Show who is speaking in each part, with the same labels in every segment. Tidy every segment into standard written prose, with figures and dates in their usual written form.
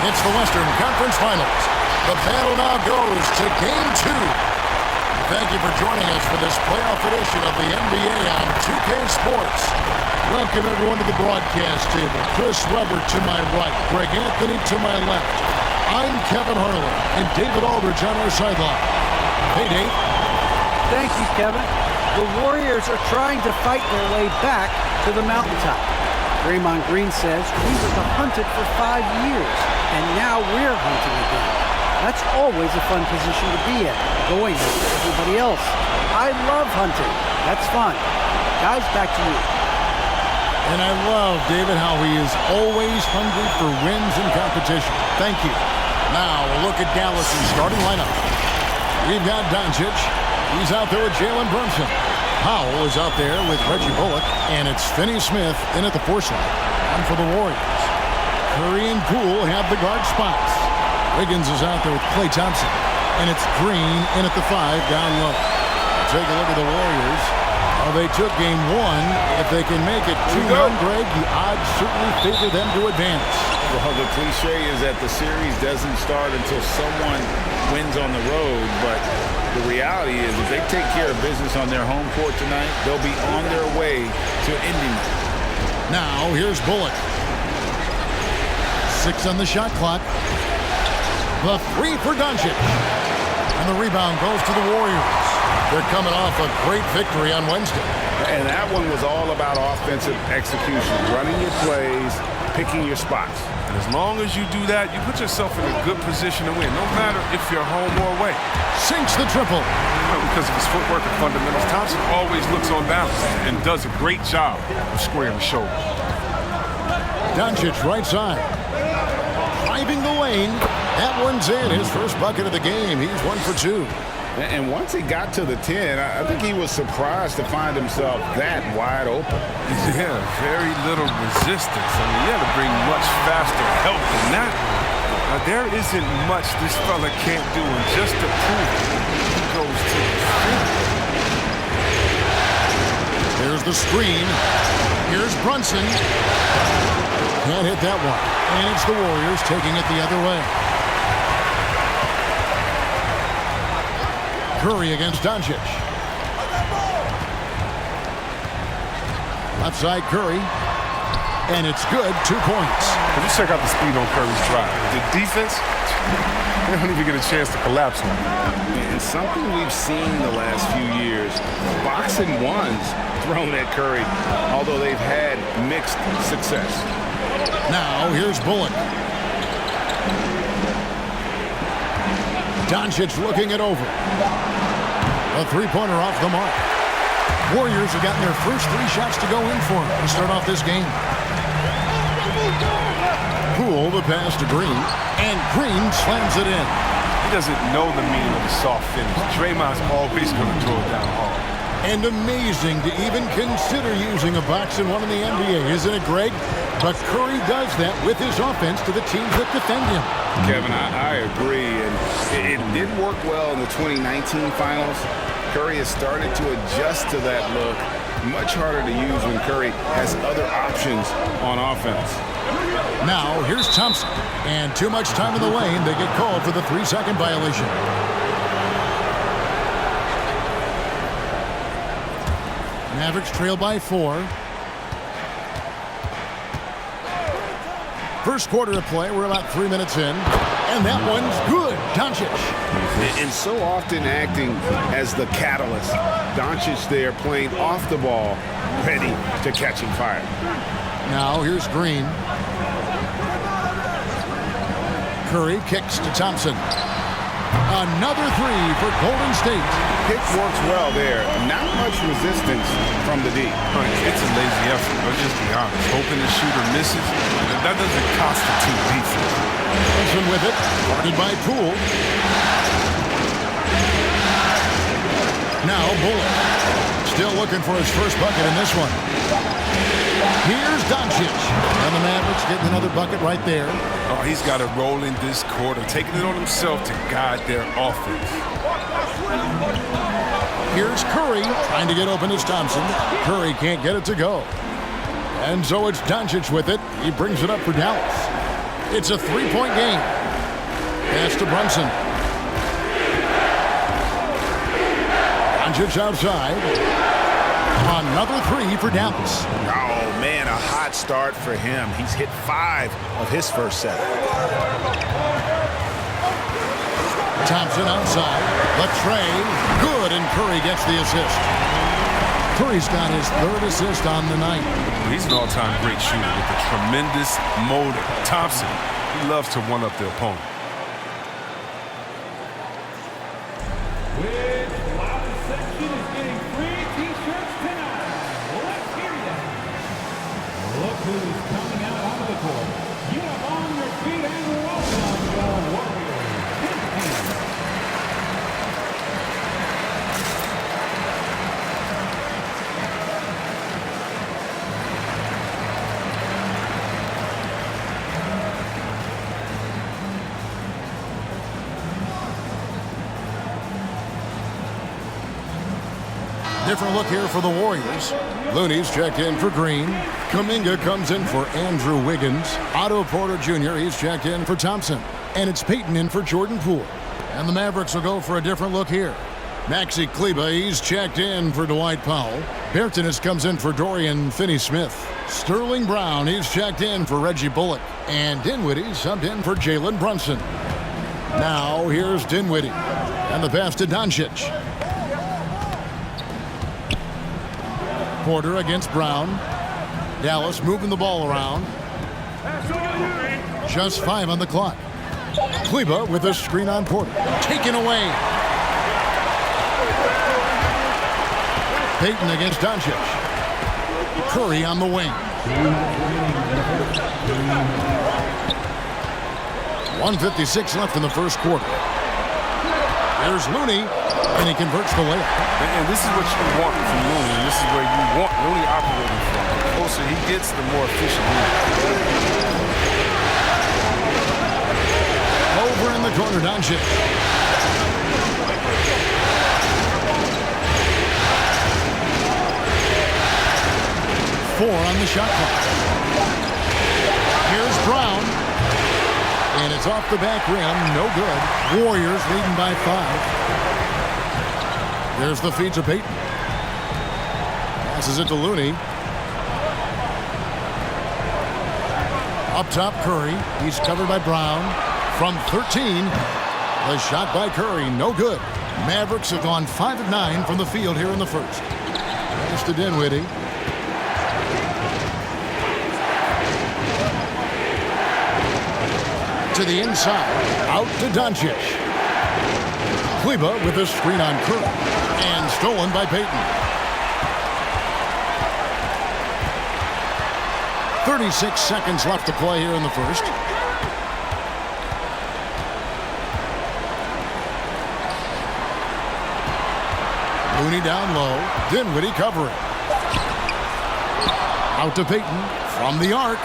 Speaker 1: It's the Western Conference Finals. The battle now goes to Game 2. Thank you for joining us for this playoff edition of the NBA on 2K Sports. Welcome everyone to the broadcast table. Chris Webber to my right, Greg Anthony to my left. I'm Kevin Harlan and David Aldridge on our sideline. Hey, Dave.
Speaker 2: Thank you, Kevin. The Warriors are trying to fight their way back to the mountaintop. Draymond Green says we were hunted for 5 years, and now we're hunting again. That's always a fun position to be in, going after everybody else. I love hunting. That's fun. Guys, back to you.
Speaker 1: And I love, David, how he is always hungry for wins and competition. Thank you. Now a look at Dallas' starting lineup. We've got Doncic. He's out there with Jalen Brunson. Powell is out there with Reggie Bullock. And it's Finney Smith in at the 4 slot. And for the Warriors, Curry and Poole have the guard spots. Wiggins is out there with Klay Thompson. And it's Green in at the 5 down low. Take a look at the Warriors. They took game 1. If they can make it 2-1, Greg, the odds certainly favor them to advance.
Speaker 3: Well, the cliche is that the series doesn't start until someone wins on the road, but the reality is if they take care of business on their home court tonight, they'll be on their way to ending it.
Speaker 1: Now, here's Bullock. 6 on the shot clock. The 3 for Doncic. And the rebound goes to the Warriors. They're coming off a great victory on Wednesday.
Speaker 3: And that one was all about offensive execution, running your plays, picking your spots.
Speaker 4: And as long as you do that, you put yourself in a good position to win, no matter if you're home or away.
Speaker 1: Sinks the triple.
Speaker 4: Because of his footwork and fundamentals, Thompson always looks on balance and does a great job of squaring the shoulders.
Speaker 1: Doncic right side. Driving the lane. That one's in. His first bucket of the game. He's 1 for 2.
Speaker 3: And once he got to the 10, I think he was surprised to find himself that wide open.
Speaker 4: Yeah, very little resistance. I mean, you had to bring much faster help than that. There isn't much this fella can't do, and just to prove it, he goes to the street.
Speaker 1: There's the screen. Here's Brunson. Can't hit that one. And it's the Warriors taking it the other way. Curry against Doncic. Left side Curry. And it's good. 2 points.
Speaker 4: Let's check out the speed on Curry's drive. The defense, they don't even get a chance to collapse on him.
Speaker 3: And something we've seen the last few years, boxing ones thrown at Curry, although they've had mixed success.
Speaker 1: Now here's Bullock. Doncic looking it over. A 3-pointer off the mark. Warriors have gotten their first 3 shots to go in for him to start off this game. Poole the pass to Green, and Green slams it in.
Speaker 4: He doesn't know the meaning of a soft finish. Draymond's always going to throw it down hard.
Speaker 1: And amazing to even consider using a box and one in the NBA, isn't it, Greg? But Curry does that with his offense to the teams that defend him.
Speaker 3: Kevin, I agree, and it did work well in the 2019 finals. Curry has started to adjust to that look. Much harder to use when Curry has other options on offense.
Speaker 1: Now, here's Thompson. And too much time in the lane. They get called for the 3-second violation. Mavericks trail by 4. First quarter of play. We're about 3 minutes in. And that one's good. Doncic.
Speaker 3: And so often acting as the catalyst. Doncic there playing off the ball, ready to catching fire.
Speaker 1: Now here's Green. Curry kicks to Thompson. Another 3 for Golden State.
Speaker 3: Pick works well there. Not much resistance from the D.
Speaker 4: It's a lazy effort. Let's just be honest. Hoping the shooter misses, that doesn't constitute defense.
Speaker 1: Wilson with it. Guarded by Poole. Now Bullock. Still looking for his first bucket in this one. Here's Doncic. And the Mavericks getting another bucket right there.
Speaker 4: Oh, he's got to roll in this quarter, taking it on himself to guide their offense.
Speaker 1: Here's Curry trying to get open as Thompson. Curry can't get it to go. And so it's Doncic with it. He brings it up for Dallas. It's a three-point game. Pass to Brunson. Doncic outside. Another three for Dallas.
Speaker 3: Oh, man, a hot start for him. He's hit 5 of his first set.
Speaker 1: Thompson outside. The tray. Good, and Curry gets the assist. Curry's got his 3rd assist on the night.
Speaker 4: He's an all-time great shooter with a tremendous motor. Thompson, he loves to one-up the opponent.
Speaker 5: Which loud section is getting free T-shirts tonight? Let's hear that. Look who's coming out onto the court. Get up on your feet and welcome the Warriors.
Speaker 1: Different look here for the Warriors. Looney's checked in for Green. Kuminga comes in for Andrew Wiggins. Otto Porter Jr., he's checked in for Thompson. And it's Payton in for Jordan Poole. And the Mavericks will go for a different look here. Maxi Kleber, he's checked in for Dwight Powell. Bertans comes in for Dorian Finney-Smith. Sterling Brown, he's checked in for Reggie Bullock. And Dinwiddie subbed in for Jalen Brunson. Now here's Dinwiddie. And the pass to Doncic. Porter against Brown. Dallas moving the ball around. Just 5 on the clock. Kleber with a screen on Porter. Taken away. Payton against Doncic. Curry on the wing. 1:56 left in the first quarter. There's Looney, and he converts the layup.
Speaker 4: And this is what you want from Looney. And this is where you want Looney operating from. The closer he gets, the more efficient he is.
Speaker 1: Over in the corner, Doncic. Four on the shot clock. Here's Brown. And it's off the back rim. No good. Warriors leading by 5. There's the feed to Payton. Passes it to Looney. Up top, Curry. He's covered by Brown. From 13, the shot by Curry. No good. Mavericks have gone 5 of 9 from the field here in the first. Pass to Dinwiddie. To the inside. Out to Doncic. Kleber with a screen on Curry. And stolen by Payton. 36 seconds left to play here in the first. Looney down low. Dinwiddie covering. Out to Payton from the arc.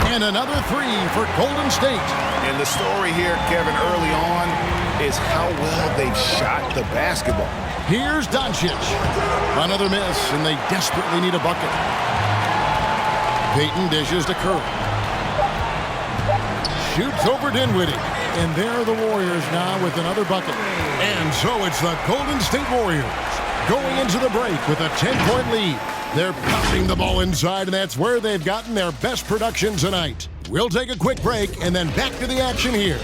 Speaker 1: And another 3 for Golden State.
Speaker 3: And the story here, Kevin, early on is how well they've shot the basketball.
Speaker 1: Here's Doncic. Another miss, and they desperately need a bucket. Payton dishes to Curry. Shoots over Dinwiddie. And there are the Warriors now with another bucket. And so it's the Golden State Warriors going into the break with a 10-point lead. They're pounding the ball inside, and that's where they've gotten their best production tonight. We'll take a quick break and then back to the action here.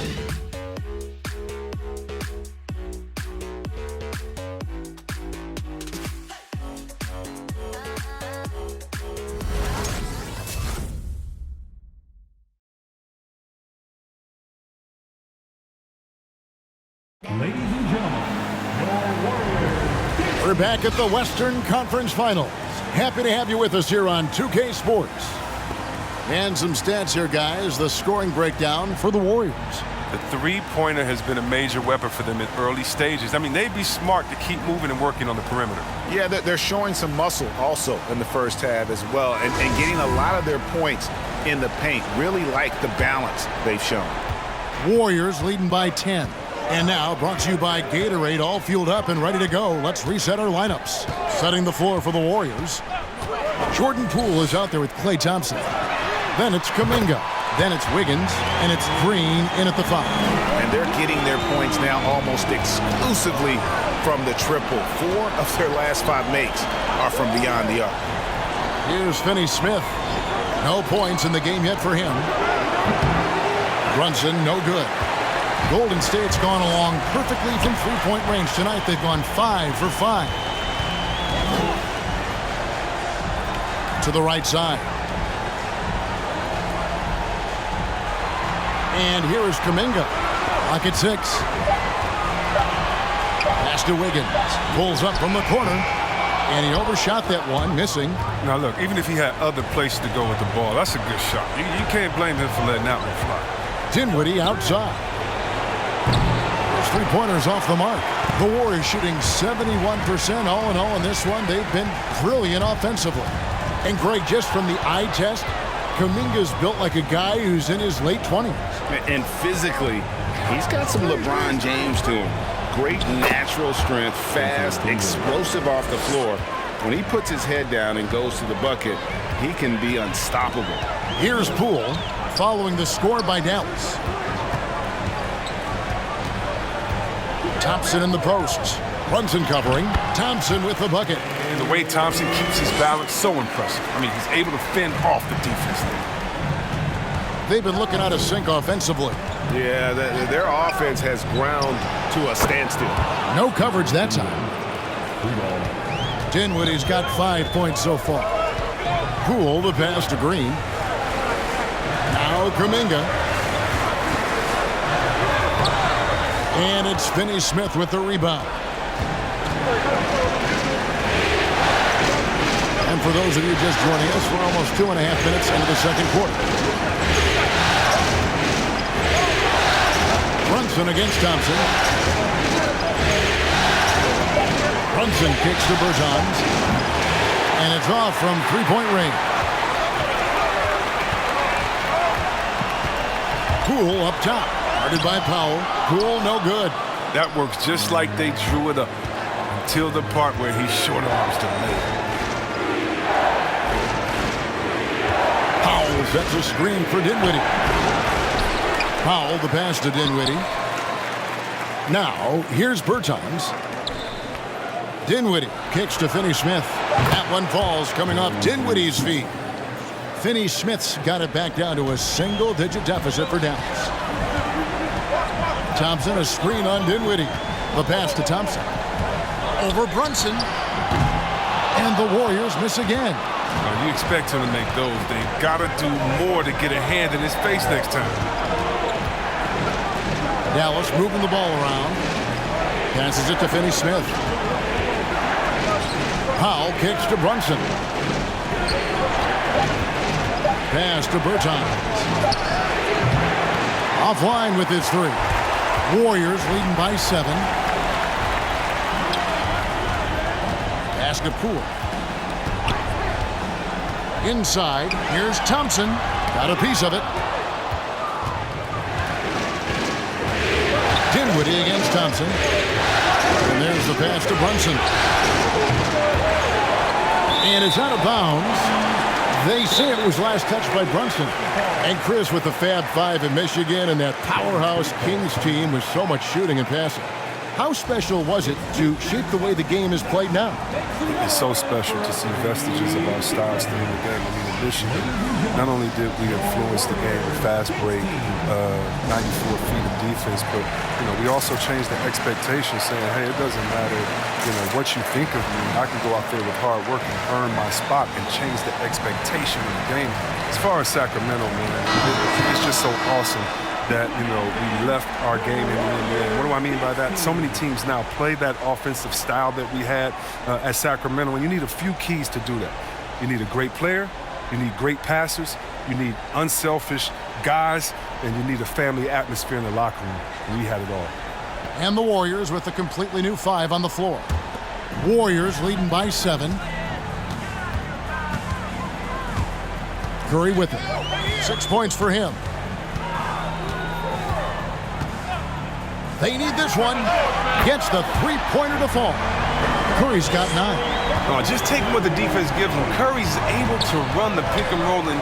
Speaker 5: Ladies and gentlemen, your Warriors.
Speaker 1: We're back at the Western Conference Finals. Happy to have you with us here on 2K Sports. And some stats here, guys. The scoring breakdown for the Warriors.
Speaker 4: The three-pointer has been a major weapon for them in early stages. I mean, they'd be smart to keep moving and working on the perimeter.
Speaker 3: Yeah, they're showing some muscle also in the first half as well, and getting a lot of their points in the paint. Really like the balance they've shown.
Speaker 1: Warriors leading by 10. And now, brought to you by Gatorade, all fueled up and ready to go. Let's reset our lineups. Setting the floor for the Warriors. Jordan Poole is out there with Klay Thompson. Then it's Kuminga. Then it's Wiggins, and it's Green in at the 5.
Speaker 3: And they're getting their points now almost exclusively from the triple. 4 of their last 5 makes are from beyond the arc.
Speaker 1: Here's Finney-Smith. No points in the game yet for him. Brunson, no good. Golden State's gone along perfectly from three-point range tonight. They've gone 5 for 5. To the right side. And here is Kuminga. Lock at 6. Pass to Wiggins. Pulls up from the corner. And he overshot that one, missing.
Speaker 4: Now, look, even if he had other places to go with the ball, that's a good shot. You can't blame him for letting that one fly.
Speaker 1: Dinwiddie outside. Those three-pointers off the mark. The Warriors shooting 71% all in all in this one. They've been brilliant offensively. And, Greg, just from the eye test, Kuminga's built like a guy who's in his late 20s.
Speaker 3: And physically, he's got some LeBron James to him. Great natural strength, fast, explosive off the floor. When he puts his head down and goes to the bucket, he can be unstoppable.
Speaker 1: Here's Poole following the score by Dallas. Thompson in the posts. Brunson covering. Thompson with the bucket.
Speaker 4: And the way Thompson keeps his balance, so impressive. I mean, he's able to fend off the defense there.
Speaker 1: They've been looking out of sync offensively.
Speaker 3: Yeah, their offense has ground to a standstill.
Speaker 1: No coverage that time. Dinwiddie's got 5 points so far. Poole, the pass to Green. Now Kuminga. And it's Finney-Smith with the rebound. And for those of you just joining us, we're almost 2.5 minutes into the second quarter. Brunson against Thompson. Brunson kicks to Bertans. And it's off from three-point range. Poole up top. Guarded by Powell. Poole no good.
Speaker 4: That works just like they drew it up until the part where he short arms the lane.
Speaker 1: Powell sets a screen for Dinwiddie. Powell, the pass to Dinwiddie. Now, here's Bertans. Dinwiddie kicks to Finney-Smith. That one falls coming off Dinwiddie's feet. Finney-Smith's got it back down to a single-digit deficit for Dallas. Thompson, a screen on Dinwiddie. The pass to Thompson. Over Brunson. And the Warriors miss again.
Speaker 4: Now, you expect him to make those. They've got to do more to get a hand in his face next time.
Speaker 1: Dallas moving the ball around. Passes it to Finney-Smith. Powell kicks to Brunson. Pass to Bertans. Offline with his 3. Warriors leading by 7. Pass to Poole. Inside, here's Thompson. Got a piece of it. Dinwiddie against Thompson. And there's the pass to Brunson. And it's out of bounds. They say it was last touched by Brunson. And Chris with the Fab Five in Michigan and that powerhouse Kings team with so much shooting and passing. How special was it to shape the way the game is played now?
Speaker 4: It's so special to see vestiges of our style still in the game. I mean, in Michigan, not only did we influence the game with fast break, 94 feet of defense, but we also changed the expectation, saying, hey, it doesn't matter, what you think of me. I can go out there with hard work and earn my spot and change the expectation of the game. As far as Sacramento, man, it's just so awesome that, we left our game in the NBA. What do I mean by that? So many teams now play that offensive style that we had at Sacramento, and you need a few keys to do that. You need a great player, you need great passers, you need unselfish guys, and you need a family atmosphere in the locker room. And we had it all.
Speaker 1: And the Warriors with a completely new 5 on the floor. Warriors leading by 7. Curry with it. 6 points for him. They need this one. Gets the three-pointer to fall. Curry's got 9.
Speaker 4: No, just taking what the defense gives him. Curry's able to run the pick and roll in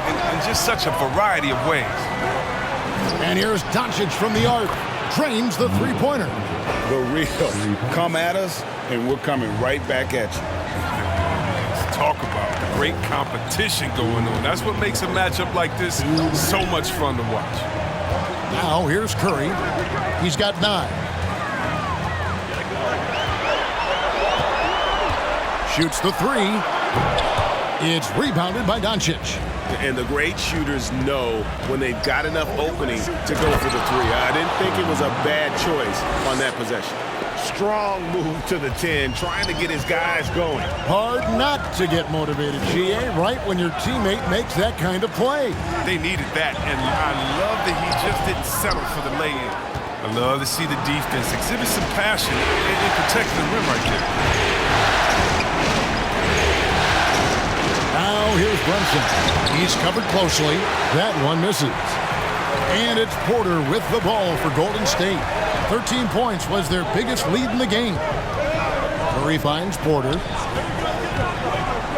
Speaker 4: just such a variety of ways.
Speaker 1: And here's Doncic from the arc. Drains the three-pointer.
Speaker 3: The real. Come at us, and we're coming right back at you.
Speaker 4: Let's talk about great competition going on. That's what makes a matchup like this so much fun to watch.
Speaker 1: Now here's Curry. He's got 9. Shoots the 3. It's rebounded by Doncic.
Speaker 3: And the great shooters know when they've got enough opening to go for the 3. I didn't think it was a bad choice on that possession. Strong move to the 10, trying to get his guys going.
Speaker 1: Hard not to get motivated, GA, right when your teammate makes that kind of play.
Speaker 4: They needed that, and I love that he just didn't settle for the lay-in. I love to see the defense exhibit some passion in protecting the rim right there.
Speaker 1: Now here's Brunson. He's covered closely. That one misses. And it's Porter with the ball for Golden State. 13 points was their biggest lead in the game. Curry finds Porter.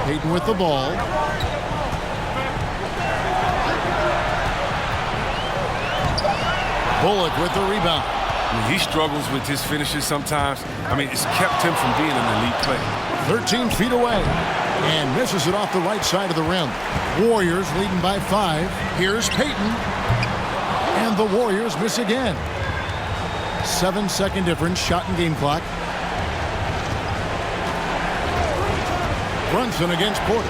Speaker 1: Payton with the ball. Bullock with the rebound.
Speaker 4: He struggles with his finishes sometimes. It's kept him from being an elite player.
Speaker 1: 13 feet away. And misses it off the right side of the rim. Warriors leading by 5. Here's Payton. And the Warriors miss again. 7-second difference, shot and game clock. Brunson against Porter.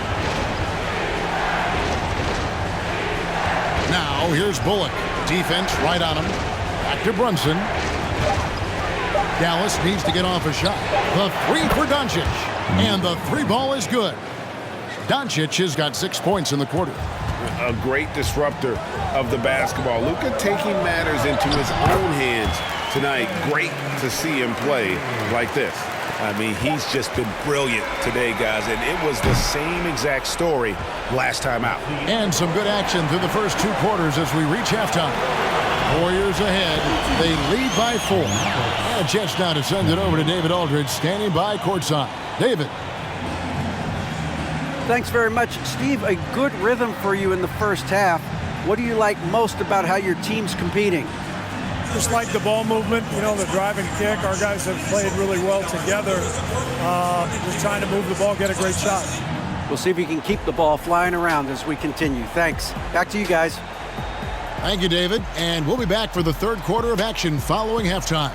Speaker 1: Now here's Bullock. Defense right on him. Back to Brunson. Dallas needs to get off a shot. The 3 for Doncic. And the 3 ball is good. Doncic has got 6 points in the quarter.
Speaker 3: A great disruptor of the basketball. Luka taking matters into his own hands tonight. Great to see him play like this. He's just been brilliant today, guys, and it was the same exact story last time out.
Speaker 1: And some good action through the first 2 quarters as we reach halftime. Warriors ahead. They lead by 4. And just now to send it over to David Aldridge, standing by courtside. David.
Speaker 2: Thanks very much, Steve. A good rhythm for you in the first half. What do you like most about how your team's competing?
Speaker 6: Just like the ball movement, the drive and kick. Our guys have played really well together. Just trying to move the ball, get a great shot.
Speaker 2: We'll see if we can keep the ball flying around as we continue. Thanks. Back to you guys.
Speaker 1: Thank you, David. And we'll be back for the third quarter of action following halftime.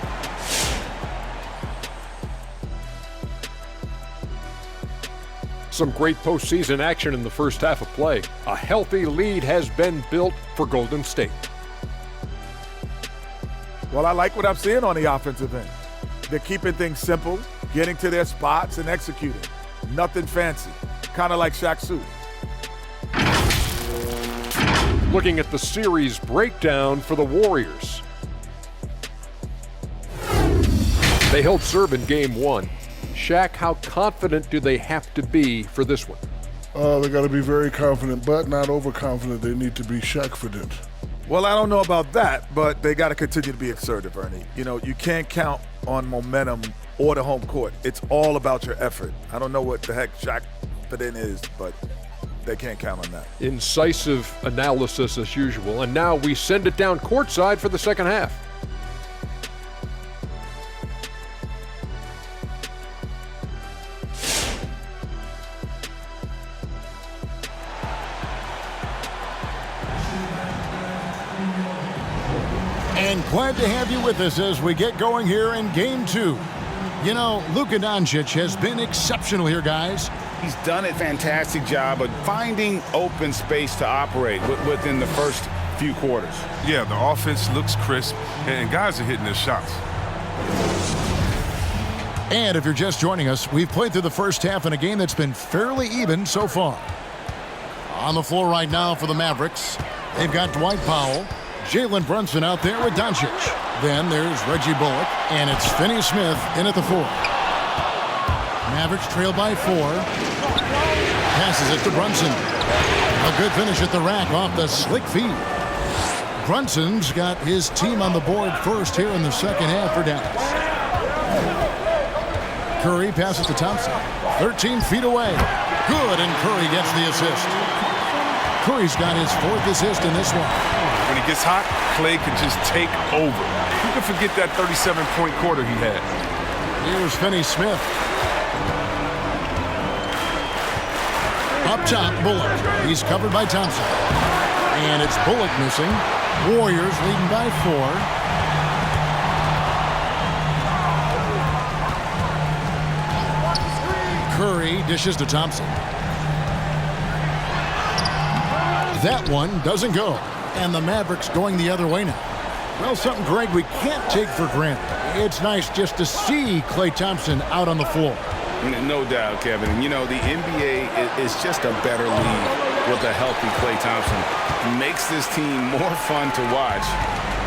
Speaker 7: Some great postseason action in the first half of play. A healthy lead has been built for Golden State.
Speaker 8: Well, I like what I'm seeing on the offensive end. They're keeping things simple, getting to their spots and executing. Nothing fancy, kind of like Shaq Suit.
Speaker 7: Looking at the series breakdown for the Warriors. They held serve in game 1. Shaq, how confident do they have to be for this one?
Speaker 9: They got to be very confident, but not overconfident. They need to be Shaq-fident.
Speaker 8: Well, I don't know about that, but they got to continue to be assertive, Ernie. You can't count on momentum or the home court. It's all about your effort. I don't know what the heck Shaq-fident is, but they can't count on that.
Speaker 7: Incisive analysis as usual, and now we send it down courtside for the second half.
Speaker 1: And glad to have you with us as we get going here in game 2. Luka Doncic has been exceptional here, guys.
Speaker 3: He's done a fantastic job of finding open space to operate within the first few quarters.
Speaker 4: Yeah, the offense looks crisp, and guys are hitting their shots.
Speaker 1: And if you're just joining us, we've played through the first half in a game that's been fairly even so far. On the floor right now for the Mavericks, they've got Dwight Powell, Jalen Brunson out there with Doncic. Then there's Reggie Bullock, and it's Finney-Smith in at the 4. Mavericks trail by 4. Passes it to Brunson. A good finish at the rack off the slick feed. Brunson's got his team on the board first here in the second half for Dallas. Curry passes to Thompson. 13 feet away. Good, and Curry gets the assist. Curry's got his 4th assist in this one.
Speaker 4: When he gets hot, Clay can just take over. Who can forget that 37-point quarter he had?
Speaker 1: Here's Finney-Smith. Up top, Bullock. He's covered by Thompson. And it's Bullock missing. Warriors leading by 4. Curry dishes to Thompson. That one doesn't go. And the Mavericks going the other way now. Well, something, Greg, we can't take for granted. It's nice just to see Klay Thompson out on the floor.
Speaker 3: No doubt, Kevin. And, you know, the NBA is just a better league with a healthy Klay Thompson. It makes this team more fun to watch.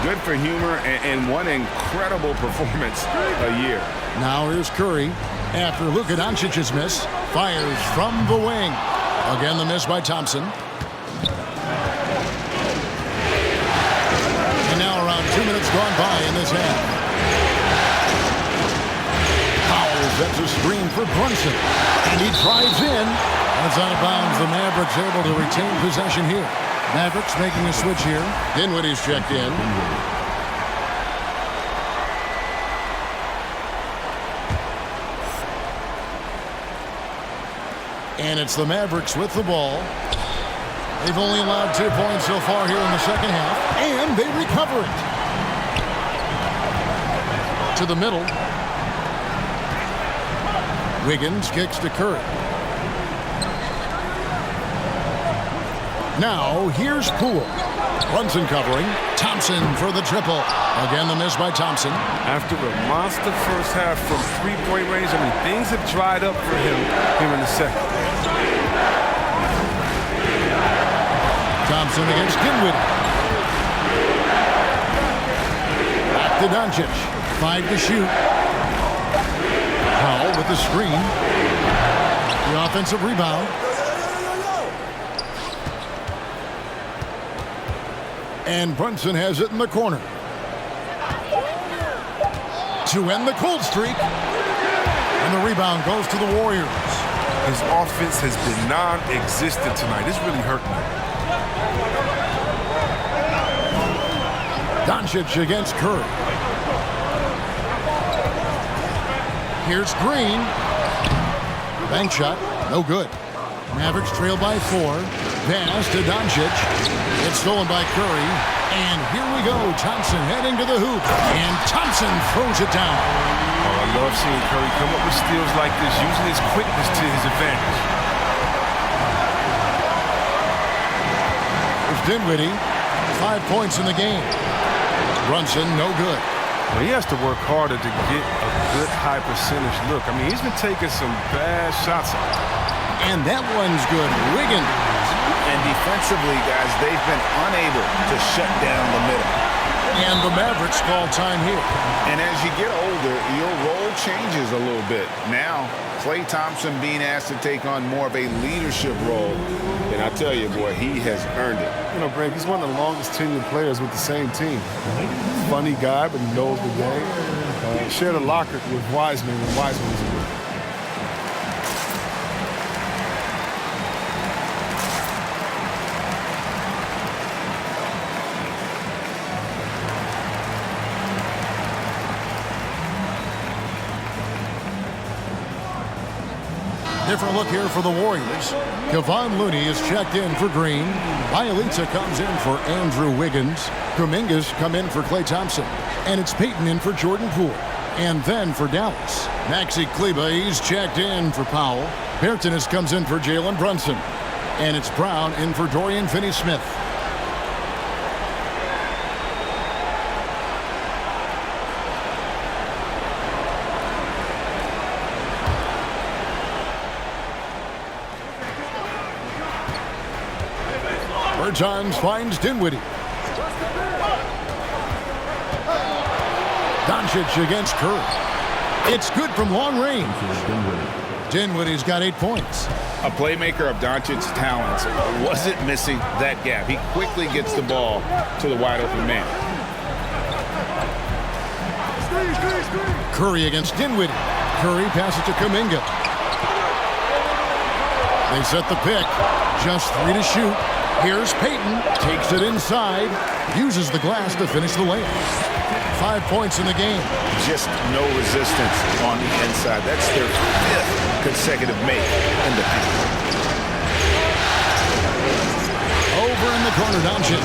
Speaker 3: Good for humor and one incredible performance a year.
Speaker 1: Now here's Curry. After Luka Doncic's miss, fires from the wing. Again, the miss by Thompson. And now around 2 minutes gone by in this half. Powell sets a screen for Brunson. And he drives in. That's out of bounds. The Mavericks able to retain possession here. Mavericks making a switch here. Dinwiddie's checked in. And it's the Mavericks with the ball. They've only allowed 2 points so far here in the second half. And they recover it. To the middle. Wiggins kicks to Curry. Now, here's Poole. Brunson covering. Thompson for the triple. Again, the miss by Thompson.
Speaker 4: After a monster first half from 3-point range, I mean, things have dried up for him here in the second.
Speaker 1: Thompson against Dinwiddie. Back to Doncic. 5 to shoot. Powell with the screen. The offensive rebound. And Brunson has it in the corner. To end the cold streak. And the rebound goes to the Warriors.
Speaker 4: His offense has been non-existent tonight. It's really hurting him.
Speaker 1: Doncic against Curry. Here's Green. Bank shot. No good. Mavericks trail by 4. Pass to Doncic. It's stolen by Curry. And here we go. Thompson heading to the hoop. And Thompson throws it down.
Speaker 4: Oh, I love seeing Curry come up with steals like this, using his quickness to his advantage.
Speaker 1: There's Dinwiddie. 5 points in the game. Brunson, no good.
Speaker 4: Well, he has to work harder to get a good high percentage look. I mean, he's been taking some bad shots.
Speaker 1: And that one's good. Wiggins.
Speaker 3: And defensively, guys, they've been unable to shut down the middle.
Speaker 1: And the Mavericks call time here.
Speaker 3: And as you get older, your role changes a little bit. Now, Klay Thompson being asked to take on more of a leadership role. And I tell you, boy, he has earned it.
Speaker 9: You know, Greg, he's one of the longest tenured players with the same team. Funny guy, but he knows the game. Shared a locker with Wiseman when Wiseman was a rookie.
Speaker 1: Different look here for the Warriors. Kevon Looney is checked in for Green. Bielitsa comes in for Andrew Wiggins. Kuminga's come in for Klay Thompson. And it's Payton in for Jordan Poole. And then for Dallas, Maxi Kleber, he's checked in for Powell. Bertans comes in for Jalen Brunson. And it's Brown in for Dorian Finney-Smith. Bertans finds Dinwiddie. Doncic against Curry. It's good from long range. Dinwiddie's got 8 points.
Speaker 3: A playmaker of Doncic's talents wasn't missing that gap. He quickly gets the ball to the wide open man.
Speaker 1: Curry against Dinwiddie. Curry passes to Kuminga. They set the pick. Just 3 to shoot. Here's Payton. Takes it inside. Uses the glass to finish the layup. 5 points in the game.
Speaker 3: Just no resistance on the inside. That's their 5th consecutive make in the paint.
Speaker 1: Over in the corner, Doncic.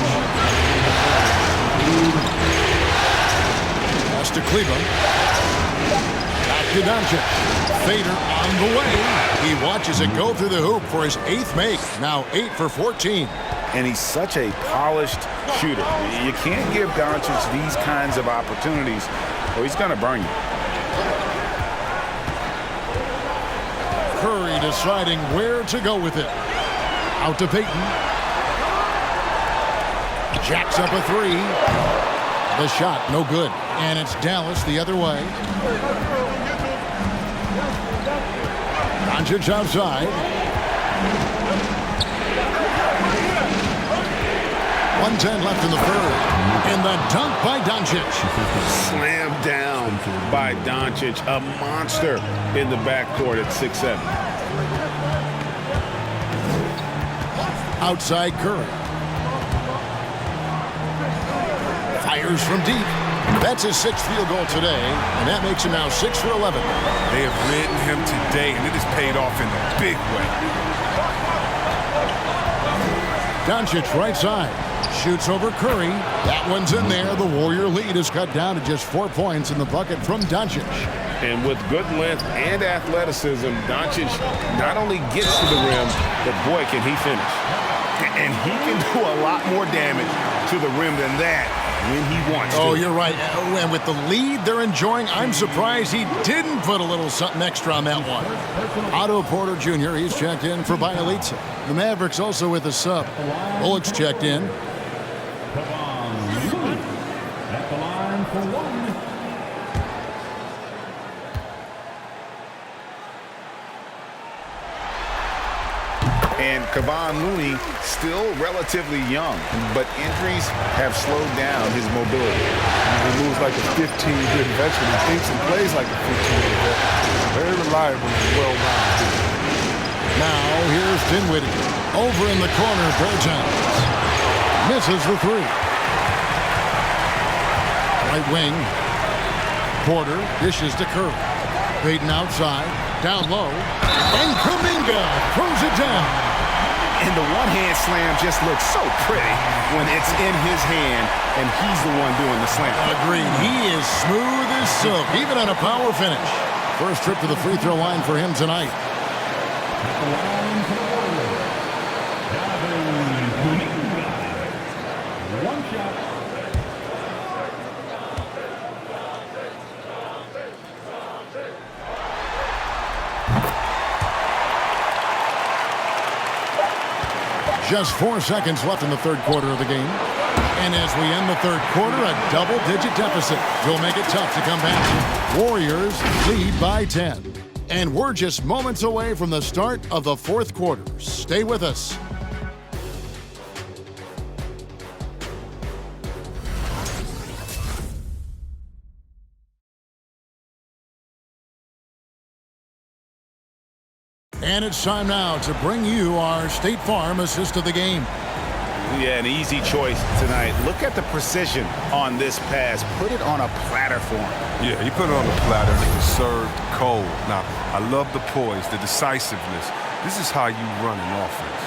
Speaker 1: Pass to Cleveland. Back to Doncic. Fader on the way. He watches it go through the hoop for his 8th make. Now 8 for 14.
Speaker 3: And he's such a polished shooter. You can't give Doncic these kinds of opportunities or he's going to burn you.
Speaker 1: Curry deciding where to go with it. Out to Payton. Jacks up a 3. The shot, no good. And it's Dallas the other way. Doncic outside. 1:10 left in the third. And the dunk by Doncic.
Speaker 3: Slammed down by Doncic. A monster in the backcourt at 6'7".
Speaker 1: Outside Curry. Fires from deep. That's his 6th field goal today, and that makes him now 6 for 11.
Speaker 4: They have ridden him today, and it has paid off in a big way.
Speaker 1: Doncic right side. Shoots over Curry. That one's in there. The Warrior lead is cut down to just 4 points in the bucket from Doncic.
Speaker 3: And with good length and athleticism, Doncic not only gets to the rim, but boy, can he finish. And he can do a lot more damage to the rim than that when he wants to.
Speaker 1: Oh, you're right. And with the lead they're enjoying, I'm surprised he didn't put a little something extra on that one. Otto Porter Jr., he's checked in for Bielitsa. The Mavericks also with a sub. Bullock's checked in.
Speaker 5: At the line for 1.
Speaker 3: And Kevon Looney still relatively young, but injuries have slowed down his mobility.
Speaker 9: He moves like a 15-year veteran. He thinks and plays like a 15-year veteran. Very reliable and well-rounded.
Speaker 1: Now here's Dinwiddie. Over in the corner, Bertans. Misses the 3. Right wing. Porter dishes to Curry. Payton outside. Down low. And Kuminga throws it down.
Speaker 3: And the one-hand slam just looks so pretty when it's in his hand and he's the one doing the slam.
Speaker 1: Agreed. He is smooth as silk, even on a power finish. First trip to the free throw line for him tonight.
Speaker 5: At the line for the Warriors. Kuminga. 1 shot.
Speaker 1: Just 4 seconds left in the third quarter of the game. And as we end the third quarter, a double-digit deficit will make it tough to come back. Warriors lead by 10. And we're just moments away from the start of the fourth quarter. Stay with us. And it's time now to bring you our State Farm assist of the game.
Speaker 3: Yeah, an easy choice tonight. Look at the precision on this pass. Put it on a platter for him.
Speaker 4: Yeah, he put it on the platter and it was served cold. Now, I love the poise, the decisiveness. This is how you run an offense.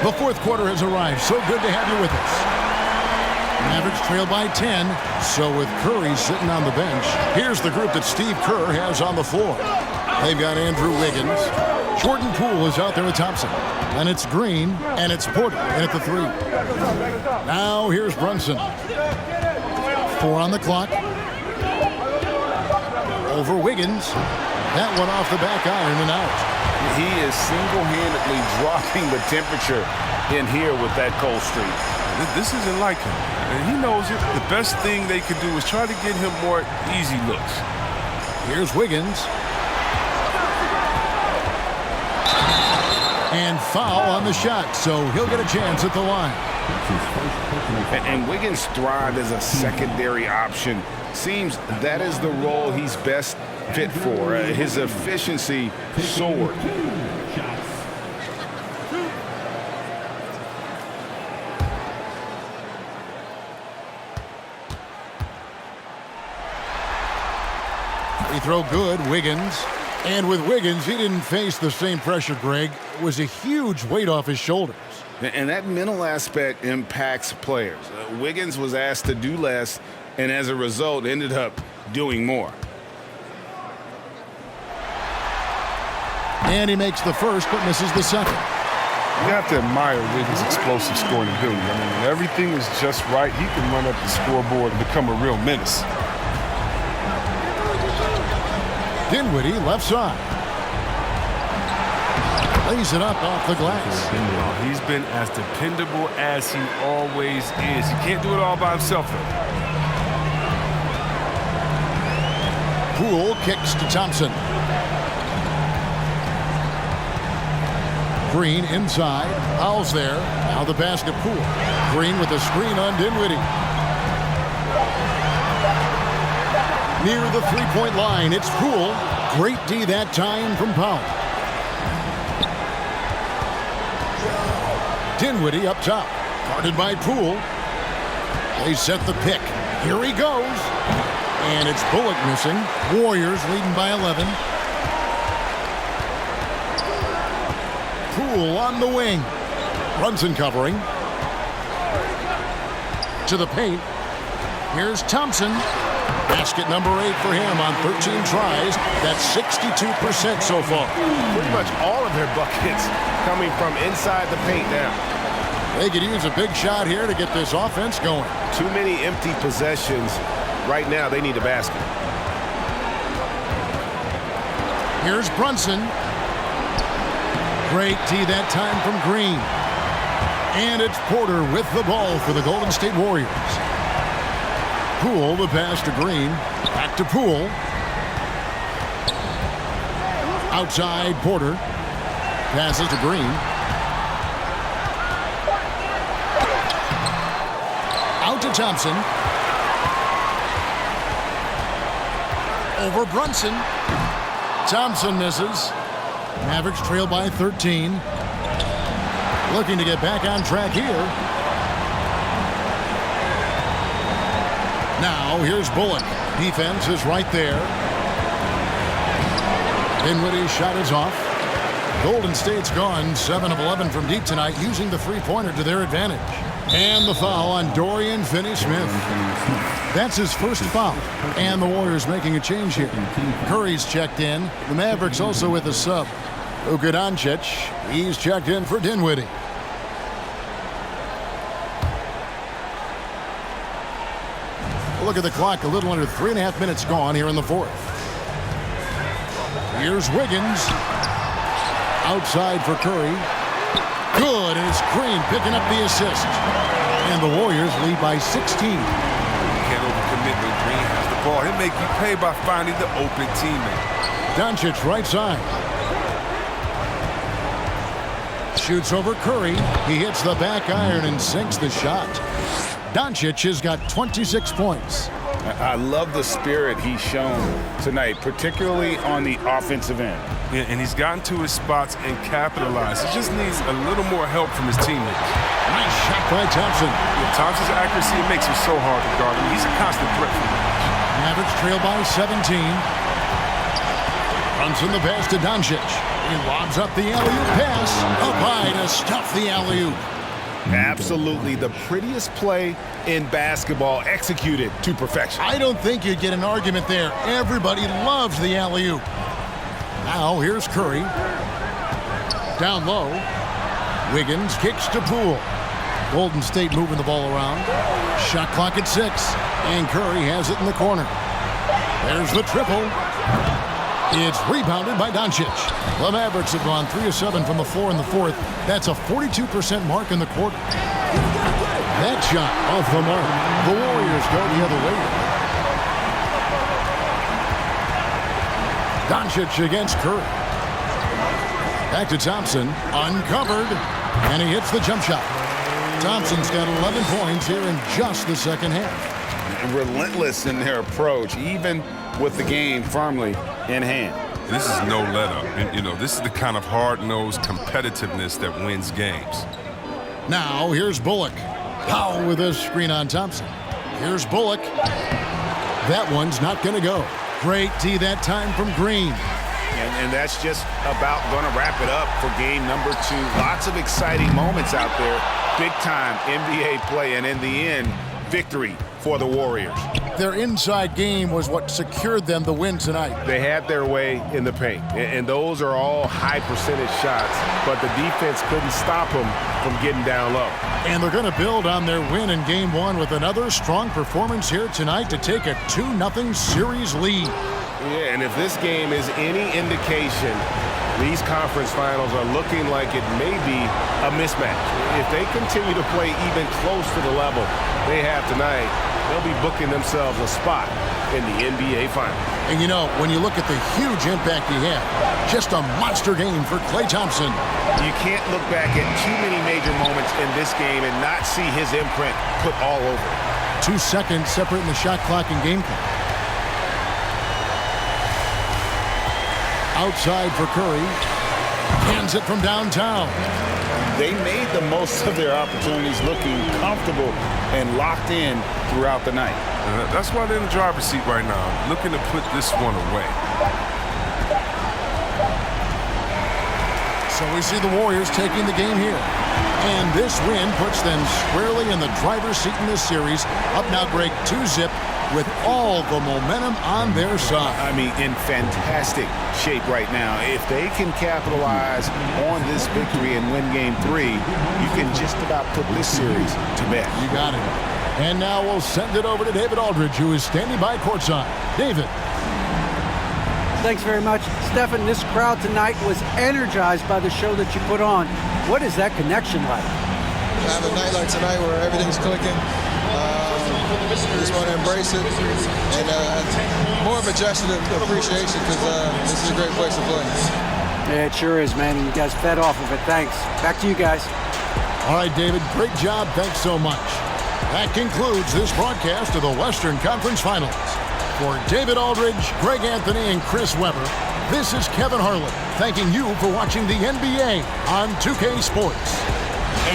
Speaker 1: The fourth quarter has arrived. So good to have you with us. Mavericks trail by 10. So with Curry sitting on the bench, here's the group that Steve Kerr has on the floor. They've got Andrew Wiggins. Jordan Poole is out there with Thompson. And it's Green, and it's Porter in at the 3. Now here's Brunson. 4 on the clock. Over Wiggins. That one off the back iron and out.
Speaker 3: He is single-handedly dropping the temperature in here with that cold streak.
Speaker 4: This isn't like him. And he knows it. The best thing they could do is try to get him more easy looks.
Speaker 1: Here's Wiggins. And foul on the shot, so he'll get a chance at the line.
Speaker 3: And Wiggins thrived as a secondary option. Seems that is the role he's best fit for. His efficiency soared.
Speaker 1: Free throw good, Wiggins. And with Wiggins, he didn't face the same pressure, Greg. It was a huge weight off his shoulders.
Speaker 3: And that mental aspect impacts players. Wiggins was asked to do less, and as a result, ended up doing more.
Speaker 1: And he makes the first, but misses the second.
Speaker 4: You have to admire Wiggins' explosive scoring ability. I mean, when everything is just right, he can run up the scoreboard and become a real menace.
Speaker 1: Dinwiddie, left side. Lays it up off the glass.
Speaker 4: Oh, he's been as dependable as he always is. He can't do it all by himself, though.
Speaker 1: Poole kicks to Thompson. Green inside. Fouls there. Now the basket, Poole. Green with the screen on Dinwiddie. Near the three-point line, it's Poole. Great D that time from Powell. Dinwiddie up top. Guarded by Poole. They set the pick. Here he goes. And it's Bullock missing. Warriors leading by 11. Poole on the wing. Brunson covering. To the paint. Here's Thompson. Basket number 8 for him on 13 tries. That's 62% so far.
Speaker 3: Pretty much all of their buckets coming from inside the paint now.
Speaker 1: They could use a big shot here to get this offense going.
Speaker 3: Too many empty possessions. Right now, they need a basket.
Speaker 1: Here's Brunson. Great tee that time from Green. And it's Porter with the ball for the Golden State Warriors. Poole, the pass to Green. Back to Poole. Outside, Porter. Passes to Green. Out to Thompson. Over Brunson. Thompson misses. Mavericks trail by 13. Looking to get back on track here. Now, here's Bullock. Defense is right there. Dinwiddie's shot is off. Golden State's gone 7 of 11 from deep tonight, using the three-pointer to their advantage. And the foul on Dorian Finney-Smith. That's his first foul. And the Warriors making a change here. Curry's checked in. The Mavericks also with a sub. Luka Doncic, he's checked in for Dinwiddie. Look at the clock, a little under 3.5 minutes gone here in the fourth. Here's Wiggins. Outside for Curry. Good, and it's Green picking up the assist. And the Warriors lead by 16.
Speaker 4: Can't overcommit when Green has the ball. He'll make you pay by finding the open teammate.
Speaker 1: Doncic right side. Shoots over Curry. He hits the back iron and sinks the shot. Doncic has got 26 points.
Speaker 3: I love the spirit he's shown tonight, particularly on the offensive end.
Speaker 4: Yeah, and he's gotten to his spots and capitalized. He just needs a little more help from his teammates.
Speaker 1: Nice shot by Thompson.
Speaker 4: Yeah, Thompson's accuracy makes him so hard to guard him. He's a constant threat for the match.
Speaker 1: Mavericks trail by 17. Brunson the pass to Doncic. He lobs up the alley-oop pass. Up high to stuff the alley-oop.
Speaker 3: Absolutely the prettiest play in basketball, executed to perfection.
Speaker 1: I don't think you'd get an argument there. Everybody loves the alley-oop. Now here's Curry. Down low. Wiggins kicks to Poole. Golden State moving the ball around. Shot clock at 6. And Curry has it in the corner. There's the triple. It's rebounded by Doncic. The Mavericks have gone 3 of 7 from the floor in the fourth. That's a 42% mark in the quarter. That shot off the mark. The Warriors go the other way. Doncic against Curry. Back to Thompson, uncovered, and he hits the jump shot. Thompson's got 11 points here in just the second half.
Speaker 3: Relentless in their approach, even with the game firmly in hand.
Speaker 4: This is no let-up. And, this is the kind of hard-nosed competitiveness that wins games.
Speaker 1: Now, here's Bullock. Powell with a screen on Thompson. Here's Bullock. That one's not going to go. Great D that time from Green.
Speaker 3: And that's just about going to wrap it up for game number 2. Lots of exciting moments out there. Big-time NBA play, and in the end, victory for the Warriors.
Speaker 1: Their inside game was what secured them the win tonight.
Speaker 3: They had their way in the paint, and those are all high-percentage shots, but the defense couldn't stop them from getting down low.
Speaker 1: And they're going to build on their win in Game 1 with another strong performance here tonight to take a 2-0 series lead.
Speaker 3: Yeah, and if this game is any indication, these conference finals are looking like it may be a mismatch. If they continue to play even close to the level they have tonight, they'll be booking themselves a spot in the NBA Finals.
Speaker 1: And when you look at the huge impact he had, just a monster game for Klay Thompson.
Speaker 3: You can't look back at too many major moments in this game and not see his imprint put all over it.
Speaker 1: 2 seconds separating the shot clock and game clock. Outside for Curry. Hands it from downtown.
Speaker 3: They made the most of their opportunities, looking comfortable and locked in throughout the night.
Speaker 4: That's why they're in the driver's seat right now, looking to put this one away.
Speaker 1: So we see the Warriors taking the game here. And this win puts them squarely in the driver's seat in this series. Up now, Greg, 2-0 with all the momentum on their side.
Speaker 3: I mean, in fantastic shape right now. If they can capitalize on this victory and win Game 3, you can just about put this series to bed.
Speaker 1: You got it. And now we'll send it over to David Aldridge, who is standing by courtside. David.
Speaker 2: Thanks very much. Stephen, this crowd tonight was energized by the show that you put on. What is that connection like?
Speaker 10: Have a night like tonight where everything's clicking. Just want to embrace it, and more of a gesture of appreciation because this is a great place to play.
Speaker 2: Yeah, it sure is, man. You guys fed off of it. Thanks. Back to you guys.
Speaker 1: All right, David, great job. Thanks so much. That concludes this broadcast of the Western Conference Finals. For David Aldridge, Greg Anthony, and Chris Webber, this is Kevin Harlan thanking you for watching the NBA on 2K Sports.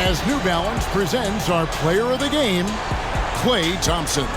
Speaker 1: As New Balance presents our player of the game, Klay Thompson.